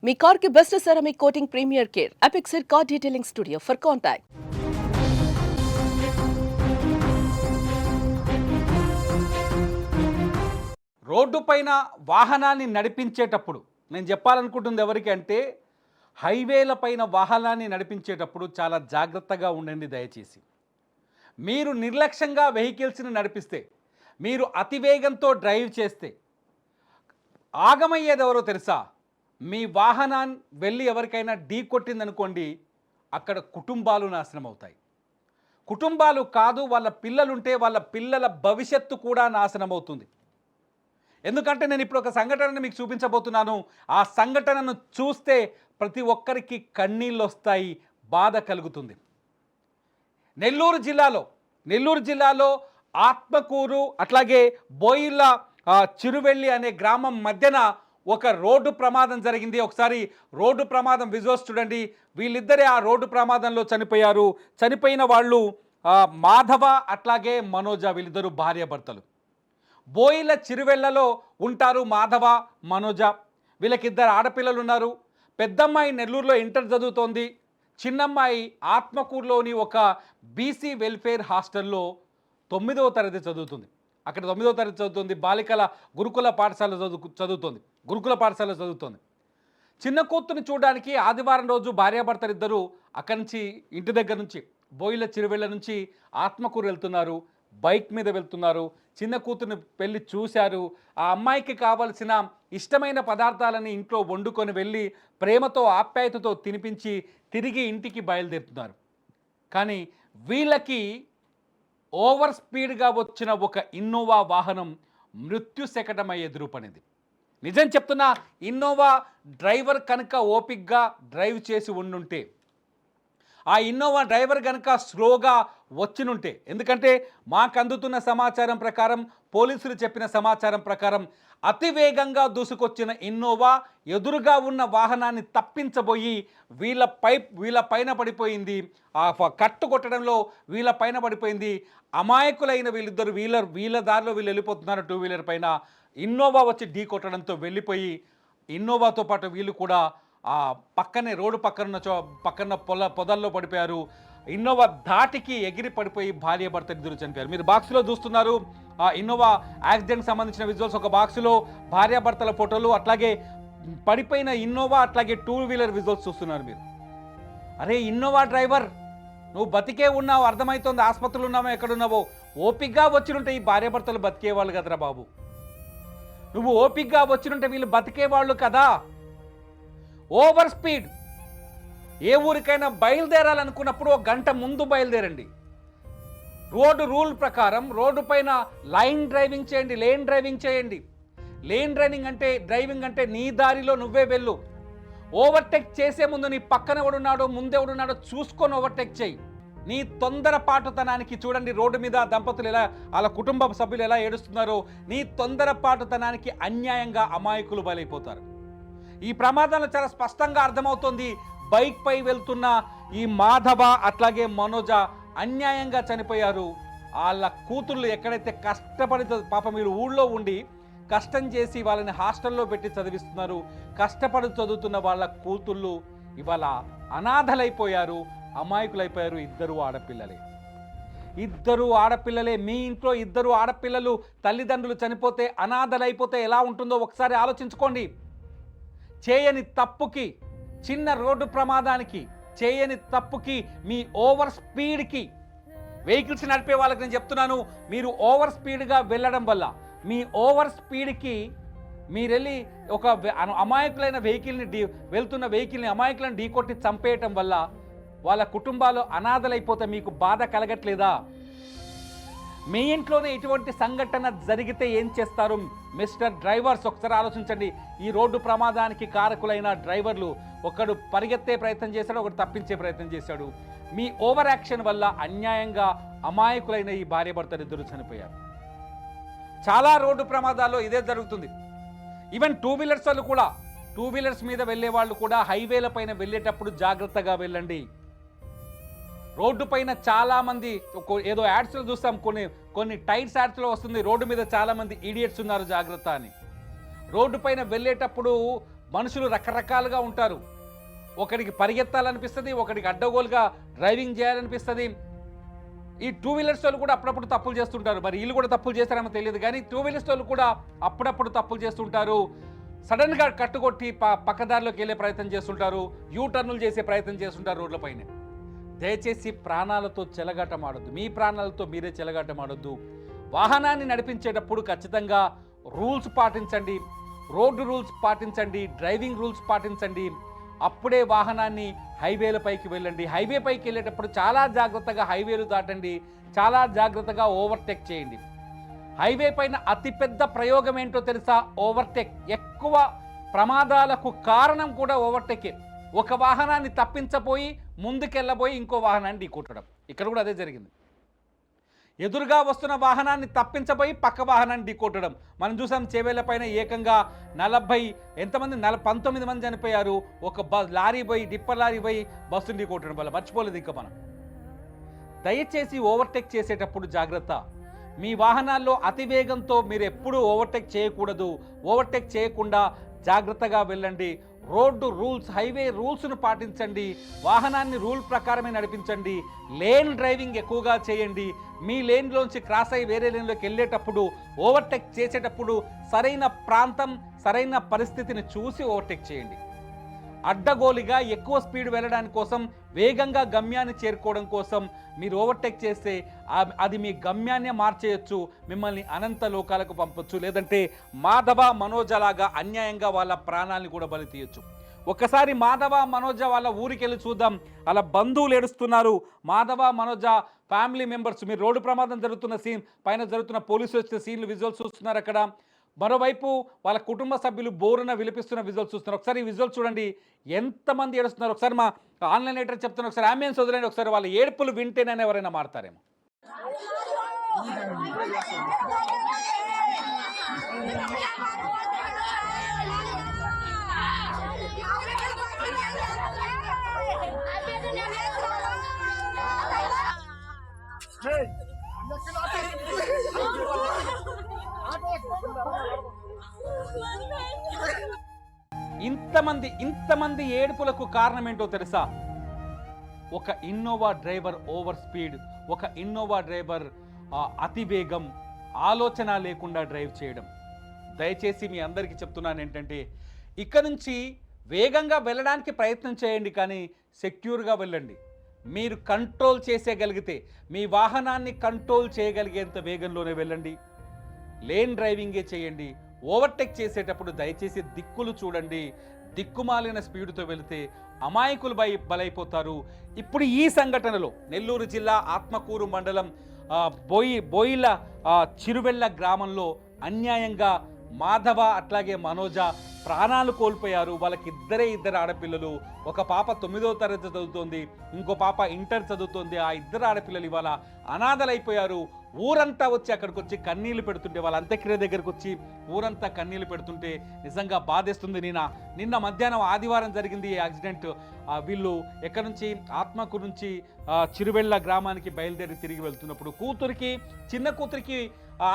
మీ car కి best ceramic coating premier care అపెక్సర్ car detailing studio for contact. రోడ్డు పైన వాహనాన్ని నడిపించేటప్పుడు నేను చెప్పాలనుకుంటుంది ఎవరికి అంటే హైవేల పైన వాహనాన్ని నడిపించేటప్పుడు చాలా జాగ్రత్తగా ఉండండి దయచేసి. మీరు నిర్లక్ష్యంగా వెహికల్స్ని నడిపిస్తే, మీరు అతివేగంతో డ్రైవ్ చేస్తే ఆగమయ్యేది ఎవరో తెలుసా? మీ వాహనాన్ని వెళ్ళి ఎవరికైనా ఢీ కొట్టిందనుకోండి, అక్కడ కుటుంబాలు నాశనం అవుతాయి. కుటుంబాలు కాదు, వాళ్ళ పిల్లలుంటే వాళ్ళ పిల్లల భవిష్యత్తు కూడా నాశనం అవుతుంది. ఎందుకంటే నేను ఇప్పుడు ఒక సంఘటనను మీకు చూపించబోతున్నాను. ఆ సంఘటనను చూస్తే ప్రతి ఒక్కరికి కన్నీళ్ళు వస్తాయి, బాధ కలుగుతుంది. నెల్లూరు జిల్లాలో ఆత్మకూరు అట్లాగే బోయిల చిరువెల్లి అనే గ్రామం మధ్యన ఒక రోడ్డు ప్రమాదం జరిగింది. ఒకసారి రోడ్డు ప్రమాదం విజువల్స్ చూడండి. వీళ్ళిద్దరే ఆ రోడ్డు ప్రమాదంలో చనిపోయారు. చనిపోయిన వాళ్ళు మాధవ అట్లాగే మనోజ, వీళ్ళిద్దరూ భార్యాభర్తలు. బోయిల చిరువెళ్లలో ఉంటారు మాధవ, మనోజ. వీళ్ళకిద్దరు ఆడపిల్లలు ఉన్నారు. పెద్దమ్మాయి నెల్లూరులో ఇంటర్ చదువుతోంది. చిన్నమ్మాయి ఆత్మకూరులోని ఒక బీసీ వెల్ఫేర్ హాస్టల్లో 9వ తరగతి చదువుతుంది. అక్కడ 9వ తరగతి చదువుతుంది. బాలికల గురుకుల పాఠశాల చదువుతోంది. చిన్న కూతుర్ని చూడడానికి ఆదివారం రోజు భార్యాభర్తలు ఇద్దరు అక్కడి నుంచి, ఇంటి దగ్గర నుంచి, బోయిల చిరువెళ్ళ నుంచి ఆత్మకూరు వెళ్తున్నారు. బైక్ మీద వెళ్తున్నారు. చిన్న కూతుర్ని పెళ్ళి చూశారు. ఆ అమ్మాయికి కావలసిన ఇష్టమైన పదార్థాలని ఇంట్లో వండుకొని వెళ్ళి ప్రేమతో ఆప్యాయతతో తినిపించి తిరిగి ఇంటికి బయలుదేరుతున్నారు. కానీ వీళ్ళకి ఓవర్ స్పీడ్గా వచ్చిన ఒక ఇన్నోవా వాహనం మృత్యు శకటమై ఎదురుపడింది. నిజం చెప్తున్నా, ఇన్నోవా డ్రైవర్ కనుక ఓపిక్గా డ్రైవ్ చేసి ఉండుంటే, ఆ ఇన్నోవా డ్రైవర్ కనుక స్లోగా వచ్చినుంటే, ఎందుకంటే మాకు అందుతున్న సమాచారం ప్రకారం, పోలీసులు చెప్పిన సమాచారం ప్రకారం అతివేగంగా దూసుకొచ్చిన ఇన్నోవా ఎదురుగా ఉన్న వాహనాన్ని తప్పించబోయి వీళ్ళ పైన పడిపోయింది. ఆ కట్టు కొట్టడంలో వీళ్ళ పైన పడిపోయింది. అమాయకులైన వీళ్ళిద్దరు వీళ్ళ దారిలో వీళ్ళు వెళ్ళిపోతున్నారు. 2 వీలర్ పైన ఇన్నోవా వచ్చి ఢీ కొట్టడంతో వెళ్ళిపోయి, ఇన్నోవాతో పాటు వీళ్ళు కూడా ఆ పక్కనే రోడ్డు పక్కన పొదల్లో పడిపోయారు. ఇన్నోవా ధాటికి ఎగిరి పడిపోయి భార్యాభర్త ఇద్దరు చనిపోయారు. మీరు బాక్స్లో చూస్తున్నారు ఆ ఇన్నోవా యాక్సిడెంట్ సంబంధించిన విజువల్స్. ఒక బాక్సులో భార్యాభర్తల ఫోటోలు, అట్లాగే పడిపోయిన ఇన్నోవా, అట్లాగే 2 వీలర్ విజువల్స్ చూస్తున్నారు మీరు. అరే ఇన్నోవా డ్రైవర్, నువ్వు బతికే ఉన్నావు, అర్థమవుతుంది. ఆసుపత్రులు ఉన్నావో ఎక్కడున్నావో. ఓపిక్గా వచ్చినుంటే ఈ భార్యాభర్తలు బతికేవాళ్ళు కదరా బాబు. నువ్వు ఓపిక్గా వచ్చినుంటే వీళ్ళు బతికేవాళ్ళు కదా. Over speed. ఏ ఊరికైనా బయలుదేరాలనుకున్నప్పుడు 1 గంట ముందు బయలుదేరండి. రోడ్డు రూల్ ప్రకారం రోడ్డు పైన లేన్ డ్రైవింగ్ చేయండి. లేన్ డ్రైవింగ్ అంటే నీ దారిలో నువ్వే వెళ్ళు. ఓవర్టేక్ చేసే ముందు నీ పక్కన ఎవడున్నాడో ముందెవడున్నాడో చూసుకొని ఓవర్టేక్ చేయి. నీ తొందరపాటుతనానికి చూడండి, రోడ్డు మీద దంపతులు ఎలా, వాళ్ళ కుటుంబ సభ్యులు ఎలా ఏడుస్తున్నారో. నీ తొందరపాటుతనానికి అన్యాయంగా అమాయకులు బలైపోతారు. ఈ ప్రమాదంలో చాలా స్పష్టంగా అర్థమవుతోంది. బైక్ పై వెళ్తున్న ఈ మాధవ అట్లాగే మనోజ అన్యాయంగా చనిపోయారు. వాళ్ళ కూతుళ్ళు ఎక్కడైతే కష్టపడి, పాప మీరు ఊళ్ళో ఉండి కష్టం చేసి వాళ్ళని హాస్టల్లో పెట్టి చదివిస్తున్నారు. కష్టపడి చదువుతున్న వాళ్ళ కూతుళ్ళు ఇవాళ అనాథలైపోయారు, అమాయకులైపోయారు. ఇద్దరు ఆడపిల్లలే. మీ ఇంట్లో 2 ఆడపిల్లలు తల్లిదండ్రులు చనిపోతే, అనాథలైపోతే ఎలా ఉంటుందో ఒకసారి ఆలోచించుకోండి. చేయని తప్పుకి, చిన్న రోడ్డు ప్రమాదానికి, చేయని తప్పుకి, మీ ఓవర్ స్పీడ్కి, వెహికల్స్ నడిపే వాళ్ళకి నేను చెప్తున్నాను, మీరు ఓవర్ స్పీడ్గా వెళ్ళడం వల్ల, మీ ఓవర్ స్పీడ్కి మీరెళ్ళి ఒక అమాయకులైన వెళ్తున్న వెహికల్ని అమాయకులను ఢీకొట్టి చంపేయటం వల్ల వాళ్ళ కుటుంబాలు అనాథలైపోతే మీకు బాధ కలగట్లేదా? మీ ఇంట్లోనే ఇటువంటి సంఘటన జరిగితే ఏం చేస్తారు మిస్టర్ డ్రైవర్స్? ఒకసారి ఆలోచించండి. ఈ రోడ్డు ప్రమాదానికి కారకులైన డ్రైవర్లు, ఒకడు పరిగెత్తే ప్రయత్నం చేశాడు, ఒకడు తప్పించే ప్రయత్నం చేశాడు. మీ ఓవర్ యాక్షన్ వల్ల అన్యాయంగా అమాయకులైన ఈ భార్యాభర్తలు ఇద్దరు చనిపోయారు. చాలా రోడ్డు ప్రమాదాల్లో ఇదే జరుగుతుంది. ఈవెన్ 2 వీలర్స్ వాళ్ళు కూడా, 2 వీలర్స్ మీద వెళ్ళే వాళ్ళు కూడా హైవేల పైన వెళ్ళేటప్పుడు జాగ్రత్తగా వెళ్ళండి. రోడ్డు పైన చాలామంది, ఏదో యాడ్స్లో చూస్తాం, కొన్ని టైట్స్ యాడ్స్లో వస్తుంది, రోడ్డు మీద చాలామంది ఈడియట్స్ ఉన్నారు జాగ్రత్త అని. రోడ్డు పైన వెళ్ళేటప్పుడు మనుషులు రకరకాలుగా ఉంటారు. ఒకడికి పరిగెత్తాలనిపిస్తుంది, ఒకడికి అడ్డగోలుగా డ్రైవింగ్ చేయాలనిపిస్తుంది. ఈ టూ వీలర్స్ వాళ్ళు కూడా అప్పుడప్పుడు తప్పులు చేస్తుంటారు. మరి వీళ్ళు కూడా తప్పులు చేస్తారేమో తెలియదు, కానీ టూ వీలర్స్ వాళ్ళు కూడా అప్పుడప్పుడు తప్పులు చేస్తుంటారు. సడన్గా కట్టుకొట్టి పక్కదారిలోకి వెళ్ళే ప్రయత్నం చేస్తుంటారు, యూ టర్నులు చేసే ప్రయత్నం చేస్తుంటారు రోడ్లపైన. దయచేసి ప్రాణాలతో చెలగాటమాడొద్దు, మీ ప్రాణాలతో మీరే చెలగాటమాడొద్దు. వాహనాన్ని నడిపించేటప్పుడు ఖచ్చితంగా రూల్స్ పాటించండి, రోడ్డు రూల్స్ పాటించండి, డ్రైవింగ్ రూల్స్ పాటించండి. అప్పుడే వాహనాన్ని హైవేలపైకి వెళ్ళండి. హైవే పైకి వెళ్ళేటప్పుడు చాలా జాగ్రత్తగా హైవేలు దాటండి, చాలా జాగ్రత్తగా ఓవర్టేక్ చేయండి. హైవే పైన అతిపెద్ద ప్రయోగం ఏంటో తెలుసా? ఓవర్టేక్. ఎక్కువ ప్రమాదాలకు కారణం కూడా ఓవర్టేకే. ఒక వాహనాన్ని తప్పించబోయి ముందుకెళ్ళబోయి ఇంకో వాహనాన్ని ఢీకొట్టడం. ఇక్కడ కూడా అదే జరిగింది. ఎదురుగా వస్తున్న వాహనాన్ని తప్పించబోయి పక్క వాహనాన్ని ఢీకొట్టడం. మనం చూసాం చేవేళ్ల పైన ఏకంగా 19 మంది చనిపోయారు. ఒక లారీ పోయి, డిప్పర్ లారీ పోయి బస్సుని ఢీకొట్టడం వల్ల. మర్చిపోలేదు ఇంకా మనం. దయచేసి ఓవర్టేక్ చేసేటప్పుడు జాగ్రత్త. మీ వాహనాల్లో అతివేగంతో మీరు ఎప్పుడూ ఓవర్టేక్ చేయకూడదు. ఓవర్టేక్ చేయకుండా జాగ్రత్తగా వెళ్ళండి. రోడ్డు రూల్స్, హైవే రూల్స్ను పాటించండి. వాహనాన్ని రూల్ ప్రకారమే నడిపించండి. లేన్ డ్రైవింగ్ ఎక్కువగా చేయండి. మీ లేన్లోంచి క్రాస్ అయ్యి వేరే లేన్లోకి వెళ్ళేటప్పుడు, ఓవర్టేక్ చేసేటప్పుడు సరైన ప్రాంతం, సరైన పరిస్థితిని చూసి ఓవర్టేక్ చేయండి. అడ్డగోలిగా ఎక్కువ స్పీడ్ వెళ్ళడానికి కోసం, వేగంగా గమ్యాన్ని చేరుకోవడం కోసం మీరు ఓవర్టేక్ చేస్తే అది మీ గమ్యాన్నే మార్చేయచ్చు, మిమ్మల్ని అనంత లోకాలకు పంపొచ్చు. లేదంటే మాధవ మనోజలాగా అన్యాయంగా వాళ్ళ ప్రాణాలను కూడా బలి తీయొచ్చు. ఒక్కసారి మాధవ మనోజ వాళ్ళ ఊరికి వెళ్ళి చూద్దాం. అలా బంధువులు ఏడుస్తున్నారు. మాధవ మనోజ ఫ్యామిలీ మెంబర్స్, మీరు రోడ్డు ప్రమాదం జరుగుతున్న సీన్ పైన జరుగుతున్న పోలీసులు వచ్చిన సీన్లు విజువల్స్ చూస్తున్నారు అక్కడ. మరోవైపు వాళ్ళ కుటుంబ సభ్యులు బోరున విలిపిస్తున్న విజువల్స్ చూస్తున్నారు. ఒకసారి ఈ విజువల్స్ చూడండి, ఎంతమంది ఏడుస్తున్నారు. ఒకసారి మా ఆన్లైన్ ఎడిటర్ చెప్తున్నారు, ఒకసారి అంబియన్స్ వదిలేండి. ఒకసారి వాళ్ళ ఏడుపులు వింటేనే ఎవరైనా మారతారేమో. ఇంతమంది ఏడుపులకు కారణం ఏంటో తెలుసా? ఒక ఇన్నోవా డ్రైవర్ ఓవర్ స్పీడ్, ఒక ఇన్నోవా డ్రైవర్ అతివేగం, ఆలోచన లేకుండా డ్రైవ్ చేయడం. దయచేసి మీ అందరికీ చెప్తున్నాను ఏంటంటే, ఇక్కడ నుంచి వేగంగా వెళ్ళడానికి ప్రయత్నం చేయండి, కానీ సెక్యూర్గా వెళ్ళండి. మీరు కంట్రోల్ చేసేయగలిగితే, మీ వాహనాన్ని కంట్రోల్ చేయగలిగేంత వేగంలోనే వెళ్ళండి. లేన్ డ్రైవింగే చేయండి. ఓవర్టేక్ చేసేటప్పుడు దయచేసి దిక్కులు చూడండి. దిక్కుమాలిన స్పీడ్తో వెళితే అమాయకులు బలైపోతారు. ఇప్పుడు ఈ సంఘటనలో నెల్లూరు జిల్లా ఆత్మకూరు మండలం బోయిల చిరువెళ్ళ గ్రామంలో అన్యాయంగా మాధవ అట్లాగే మనోజ ప్రాణాలు కోల్పోయారు. వాళ్ళకి ఇద్దరు ఆడపిల్లలు. ఒక పాప 9వ తరగతి చదువుతోంది, ఇంకో పాప ఇంటర్ చదువుతోంది. ఆ ఇద్దరు ఆడపిల్లలు ఇవాళ అనాథలైపోయారు. ఊరంతా వచ్చి అక్కడికి వచ్చి కన్నీళ్లు పెడుతుంటే, వాళ్ళ అంత్యక్రియ దగ్గరకు వచ్చి ఊరంతా కన్నీళ్లు పెడుతుంటే నిజంగా బాధేస్తుంది. నిన్న మధ్యాహ్నం ఆదివారం జరిగింది ఈ యాక్సిడెంట్. వీళ్ళు ఎక్కడి నుంచి, ఆత్మకూరు నుంచి చిరువెళ్ళ గ్రామానికి బయలుదేరి తిరిగి వెళ్తున్నప్పుడు చిన్న కూతురికి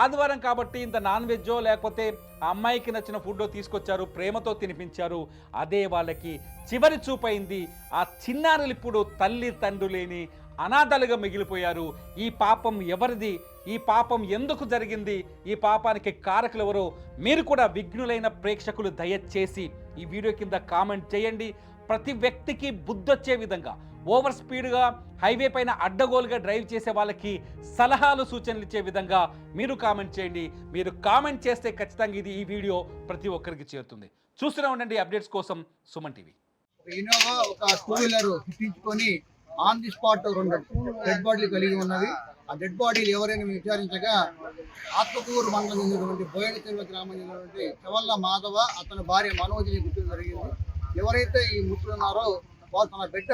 ఆదివారం కాబట్టి ఇంత నాన్ వెజ్జో లేకపోతే ఆ అమ్మాయికి నచ్చిన ఫుడ్డో తీసుకొచ్చారు, ప్రేమతో తినిపించారు. అదే వాళ్ళకి చివరి చూపైంది. ఆ చిన్నారులు ఇప్పుడు తల్లి తండ్రి లేని అనాథలుగా మిగిలిపోయారు. ఈ పాపం ఎవరిది? ఈ పాపం ఎందుకు జరిగింది? ఈ పాపానికి కారకులు ఎవరో మీరు కూడా విఘ్నులైన ప్రేక్షకులు దయచేసి ఈ వీడియో కింద కామెంట్ చేయండి. ప్రతి వ్యక్తికి బుద్ధొచ్చే విధంగా, ఓవర్ స్పీడ్గా హైవే పైన అడ్డగోలుగా డ్రైవ్ చేసే వాళ్ళకి సలహాలు సూచనలు ఇచ్చే విధంగా మీరు కామెంట్ చేయండి. మీరు కామెంట్ చేస్తే ఖచ్చితంగా ఈ వీడియో ప్రతి ఒక్కరికి చేరుతుంది. చూస్తూనే ఉండండి అప్డేట్స్ కోసం సుమన్ టీవీ. ఇన్నోవా ఒక టూ వీలర్ హిట్టించుకొని ఆన్ ది స్పాట్ 2 డెడ్ బాడీలు కలిగి ఉన్నది. ఆ డెడ్ బాడీలు ఎవరైనా విచారించగా ఆత్మకూరు మండలం చెందినటువంటి బోయల చెరువు గ్రామం చెందినటువంటి చవల్ల మాధవ, అతని భార్య మనోజిని గుర్తించడం జరిగింది. ఎవరైతే ఈ మృతులు ఉన్నారో వాళ్ళు తన బిడ్డ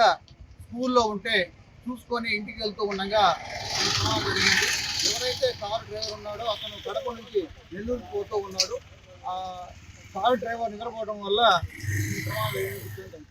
స్కూల్లో ఉంటే చూసుకొని ఇంటికి వెళ్తూ ఉండగా ఈ ప్రమాదం జరిగింది. ఎవరైతే కారు డ్రైవర్ ఉన్నాడో అతను కడప నుంచి నెల్లూరుకు పోతూ ఉన్నాడు. ఆ కారు డ్రైవర్ నిద్రపోవడం వల్ల ఈ ప్రమాదం జరిగింది.